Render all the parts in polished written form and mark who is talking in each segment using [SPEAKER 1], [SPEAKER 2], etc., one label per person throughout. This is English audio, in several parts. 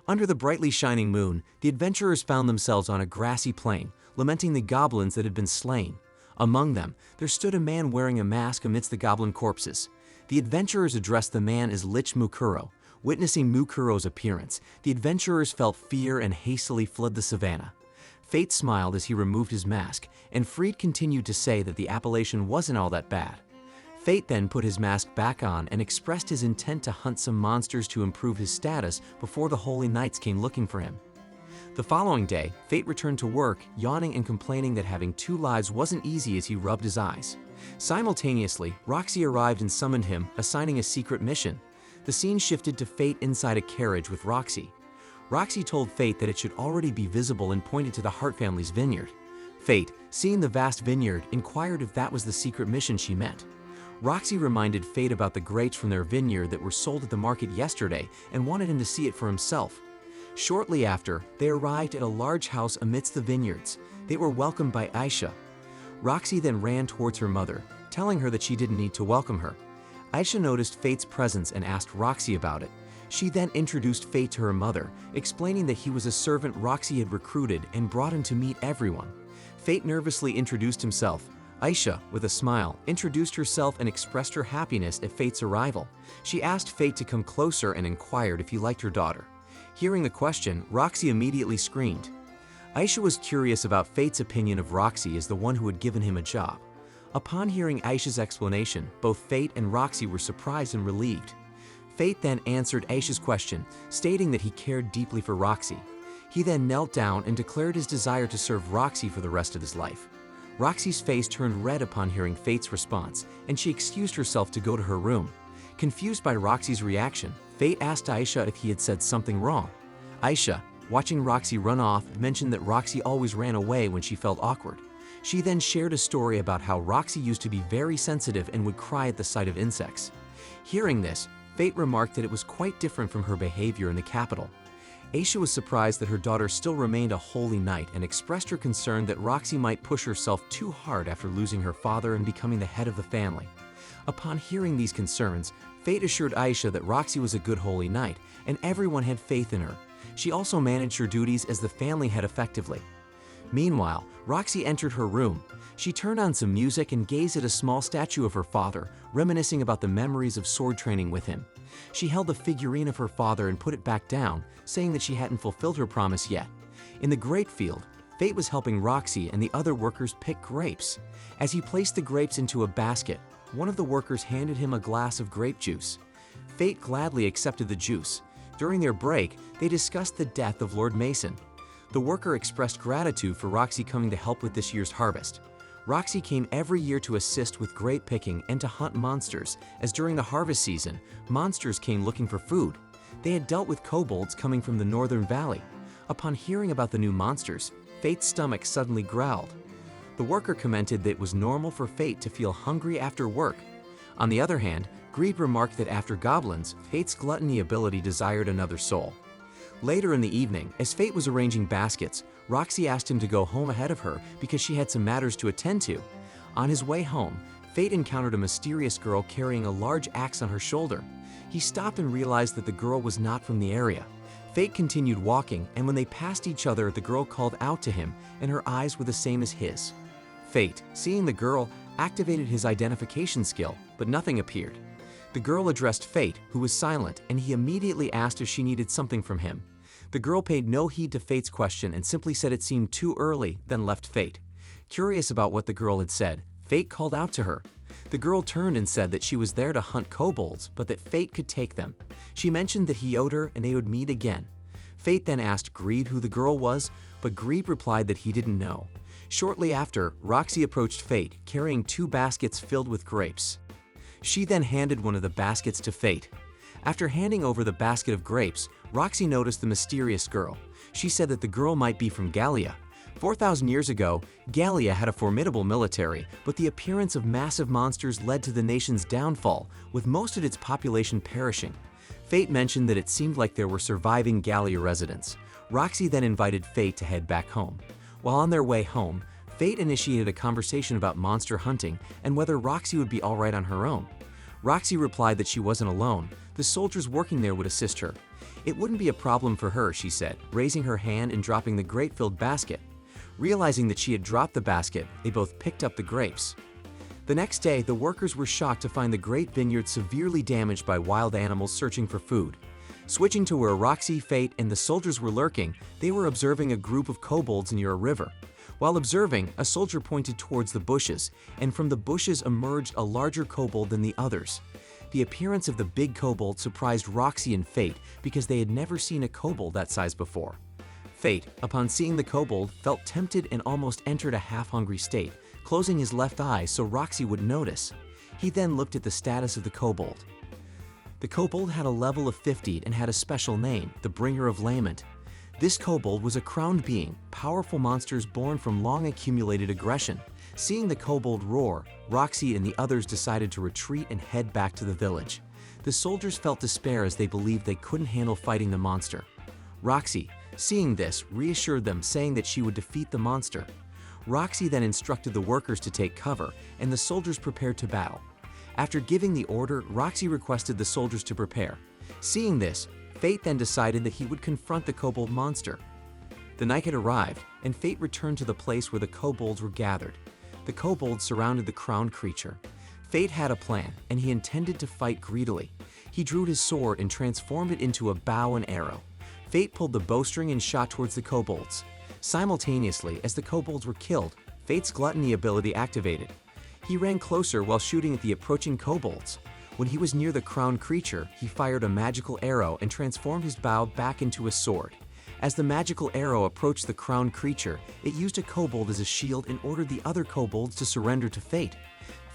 [SPEAKER 1] Under the brightly shining moon, the adventurers found themselves on a grassy plain, lamenting the goblins that had been slain. Among them, there stood a man wearing a mask amidst the goblin corpses. The adventurers addressed the man as Lich Mukuro. Witnessing Mukuro's appearance, the adventurers felt fear and hastily fled the savannah. Fate smiled as he removed his mask, and Freed continued to say that the appellation wasn't all that bad. Fate then put his mask back on and expressed his intent to hunt some monsters to improve his status before the Holy Knights came looking for him. The following day, Fate returned to work, yawning and complaining that having two lives wasn't easy as he rubbed his eyes. Simultaneously, Roxy arrived and summoned him, assigning a secret mission. The scene shifted to Fate inside a carriage with Roxy. Roxy told Fate that it should already be visible and pointed to the Hart family's vineyard. Fate, seeing the vast vineyard, inquired if that was the secret mission she meant. Roxy reminded Fate about the grapes from their vineyard that were sold at the market yesterday and wanted him to see it for himself. Shortly after, they arrived at a large house amidst the vineyards. They were welcomed by Aisha. Roxy then ran towards her mother, telling her that she didn't need to welcome her. Aisha noticed Fate's presence and asked Roxy about it. She then introduced Fate to her mother, explaining that he was a servant Roxy had recruited and brought him to meet everyone. Fate nervously introduced himself. Aisha, with a smile, introduced herself and expressed her happiness at Fate's arrival. She asked Fate to come closer and inquired if he liked her daughter. Hearing the question, Roxy immediately screamed. Aisha was curious about Fate's opinion of Roxy as the one who had given him a job. Upon hearing Aisha's explanation, both Fate and Roxy were surprised and relieved. Fate then answered Aisha's question, stating that he cared deeply for Roxy. He then knelt down and declared his desire to serve Roxy for the rest of his life. Roxy's face turned red upon hearing Fate's response, and she excused herself to go to her room. Confused by Roxy's reaction, Fate asked Aisha if he had said something wrong. Aisha, watching Roxy run off, mentioned that Roxy always ran away when she felt awkward. She then shared a story about how Roxy used to be very sensitive and would cry at the sight of insects. Hearing this, Fate remarked that it was quite different from her behavior in the capital. Aisha was surprised that her daughter still remained a holy knight and expressed her concern that Roxy might push herself too hard after losing her father and becoming the head of the family. Upon hearing these concerns, Fate assured Aisha that Roxy was a good holy knight and everyone had faith in her. She also managed her duties as the family head effectively. Meanwhile, Roxy entered her room. She turned on some music and gazed at a small statue of her father, reminiscing about the memories of sword training with him. She held the figurine of her father and put it back down, saying that she hadn't fulfilled her promise yet. In the grape field, Fate was helping Roxy and the other workers pick grapes. As he placed the grapes into a basket, one of the workers handed him a glass of grape juice. Fate gladly accepted the juice. During their break, they discussed the death of Lord Mason. The worker expressed gratitude for Roxy coming to help with this year's harvest. Roxy came every year to assist with grape picking and to hunt monsters, as during the harvest season, monsters came looking for food. They had dealt with kobolds coming from the northern valley. Upon hearing about the new monsters, Fate's stomach suddenly growled. The worker commented that it was normal for Fate to feel hungry after work. On the other hand, Greed remarked that after goblins, Fate's gluttony ability desired another soul. Later in the evening, as Fate was arranging baskets, Roxy asked him to go home ahead of her because she had some matters to attend to. On his way home, Fate encountered a mysterious girl carrying a large axe on her shoulder. He stopped and realized that the girl was not from the area. Fate continued walking, and when they passed each other, the girl called out to him, and her eyes were the same as his. Fate, seeing the girl, activated his identification skill, but nothing appeared. The girl addressed Fate, who was silent, and he immediately asked if she needed something from him. The girl paid no heed to Fate's question and simply said it seemed too early, then left Fate. Curious about what the girl had said, Fate called out to her. The girl turned and said that she was there to hunt kobolds, but that Fate could take them. She mentioned that he owed her and they would meet again. Fate then asked Greed who the girl was, but Greed replied that he didn't know. Shortly after, Roxy approached Fate, carrying 2 baskets filled with grapes. She then handed one of the baskets to Fate. After handing over the basket of grapes, Roxy noticed the mysterious girl. She said that the girl might be from Gallia. 4,000 years ago, Gallia had a formidable military, but the appearance of massive monsters led to the nation's downfall, with most of its population perishing. Fate mentioned that it seemed like there were surviving Gallia residents. Roxy then invited Fate to head back home. While on their way home, Fate initiated a conversation about monster hunting and whether Roxy would be alright on her own. Roxy replied that she wasn't alone. The soldiers working there would assist her. It wouldn't be a problem for her, she said, raising her hand and dropping the grape-filled basket. Realizing that she had dropped the basket, they both picked up the grapes. The next day, the workers were shocked to find the grape vineyard severely damaged by wild animals searching for food. Switching to where Roxy, Fate, and the soldiers were lurking, they were observing a group of kobolds near a river. While observing, a soldier pointed towards the bushes, and from the bushes emerged a larger kobold than the others. The appearance of the big kobold surprised Roxy and Fate because they had never seen a kobold that size before. Fate, upon seeing the kobold, felt tempted and almost entered a half-hungry state, closing his left eye so Roxy would notice. He then looked at the status of the kobold. The kobold had a level of 50 and had a special name, the Bringer of Lament. This kobold was a crowned being, powerful monsters born from long accumulated aggression. Seeing the kobold roar, Roxy and the others decided to retreat and head back to the village. The soldiers felt despair as they believed they couldn't handle fighting the monster. Roxy, seeing this, reassured them, saying that she would defeat the monster. Roxy then instructed the workers to take cover, and the soldiers prepared to battle. After giving the order, Roxy requested the soldiers to prepare. Seeing this, Fate then decided that he would confront the kobold monster. The night had arrived, and Fate returned to the place where the kobolds were gathered. The kobolds surrounded the crowned creature. Fate had a plan, and he intended to fight greedily. He drew his sword and transformed it into a bow and arrow. Fate pulled the bowstring and shot towards the kobolds. Simultaneously, as the kobolds were killed, Fate's gluttony ability activated. He ran closer while shooting at the approaching kobolds. When he was near the crowned creature, he fired a magical arrow and transformed his bow back into a sword. As the magical arrow approached the crowned creature, it used a kobold as a shield and ordered the other kobolds to surrender to Fate.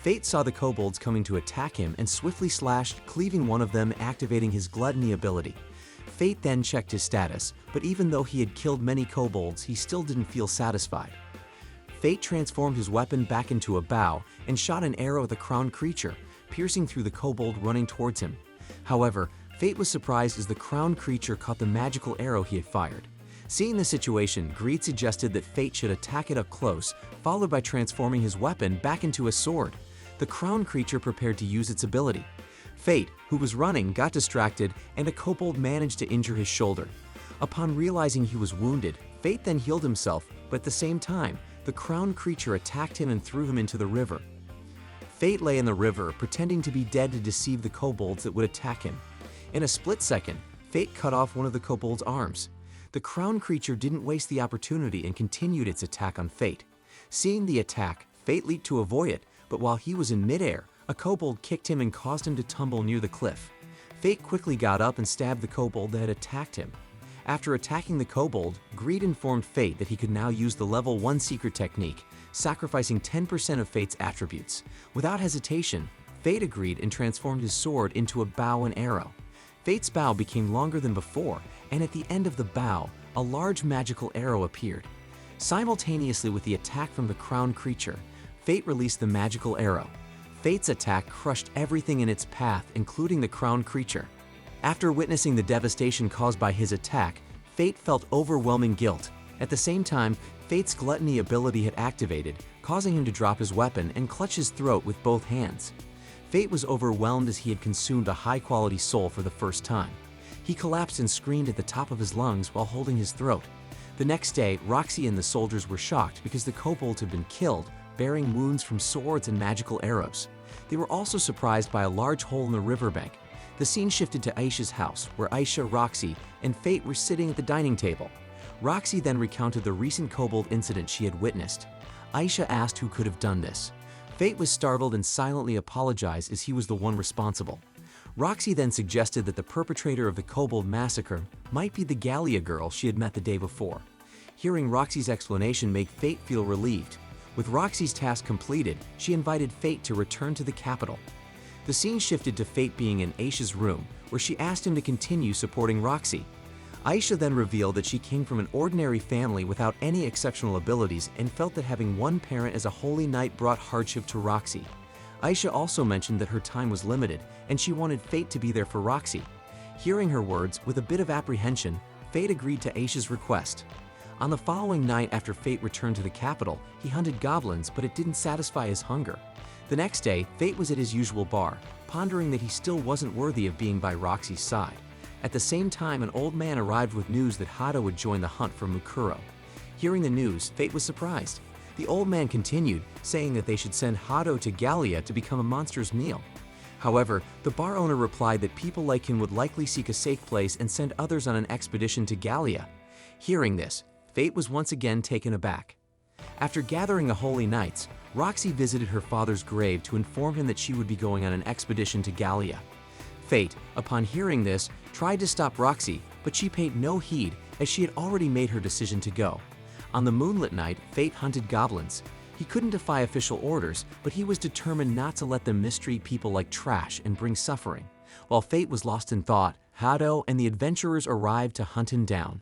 [SPEAKER 1] Fate saw the kobolds coming to attack him and swiftly slashed, cleaving one of them, activating his gluttony ability. Fate then checked his status, but even though he had killed many kobolds, he still didn't feel satisfied. Fate transformed his weapon back into a bow and shot an arrow at the crowned creature, piercing through the kobold running towards him. However, Fate was surprised as the crowned creature caught the magical arrow he had fired. Seeing the situation, Greed suggested that Fate should attack it up close, followed by transforming his weapon back into a sword. The crowned creature prepared to use its ability. Fate, who was running, got distracted, and a kobold managed to injure his shoulder. Upon realizing he was wounded, Fate then healed himself, but at the same time, the crowned creature attacked him and threw him into the river. Fate lay in the river, pretending to be dead to deceive the kobolds that would attack him. In a split second, Fate cut off one of the kobold's arms. The crowned creature didn't waste the opportunity and continued its attack on Fate. Seeing the attack, Fate leaped to avoid it, but while he was in midair, a kobold kicked him and caused him to tumble near the cliff. Fate quickly got up and stabbed the kobold that had attacked him. After attacking the kobold, Greed informed Fate that he could now use the level 1 secret technique, sacrificing 10% of Fate's attributes. Without hesitation, Fate agreed and transformed his sword into a bow and arrow. Fate's bow became longer than before, and at the end of the bow, a large magical arrow appeared. Simultaneously with the attack from the crowned creature, Fate released the magical arrow. Fate's attack crushed everything in its path, including the crowned creature. After witnessing the devastation caused by his attack, Fate felt overwhelming guilt. At the same time, Fate's gluttony ability had activated, causing him to drop his weapon and clutch his throat with both hands. Fate was overwhelmed as he had consumed a high-quality soul for the first time. He collapsed and screamed at the top of his lungs while holding his throat. The next day, Roxy and the soldiers were shocked because the kobolds had been killed, bearing wounds from swords and magical arrows. They were also surprised by a large hole in the riverbank. The scene shifted to Aisha's house, where Aisha, Roxy, and Fate were sitting at the dining table. Roxy then recounted the recent kobold incident she had witnessed. Aisha asked who could have done this. Fate was startled and silently apologized as he was the one responsible. Roxy then suggested that the perpetrator of the kobold massacre might be the Gallia girl she had met the day before. Hearing Roxy's explanation made Fate feel relieved. With Roxy's task completed, she invited Fate to return to the capital. The scene shifted to Fate being in Aisha's room, where she asked him to continue supporting Roxy. Aisha then revealed that she came from an ordinary family without any exceptional abilities and felt that having one parent as a holy knight brought hardship to Roxy. Aisha also mentioned that her time was limited and she wanted Fate to be there for Roxy. Hearing her words, with a bit of apprehension, Fate agreed to Aisha's request. On the following night after Fate returned to the capital, he hunted goblins, but it didn't satisfy his hunger. The next day, Fate was at his usual bar, pondering that he still wasn't worthy of being by Roxy's side. At the same time, an old man arrived with news that Hado would join the hunt for Mukuro. Hearing the news, Fate was surprised. The old man continued, saying that they should send Hado to Gallia to become a monster's meal. However, the bar owner replied that people like him would likely seek a safe place and send others on an expedition to Gallia. Hearing this, Fate was once again taken aback. After gathering the Holy Knights, Roxy visited her father's grave to inform him that she would be going on an expedition to Gallia. Fate, upon hearing this, tried to stop Roxy, but she paid no heed as she had already made her decision to go. On the moonlit night, Fate hunted goblins. He couldn't defy official orders, but he was determined not to let them mistreat people like trash and bring suffering. While Fate was lost in thought, Hado and the adventurers arrived to hunt him down.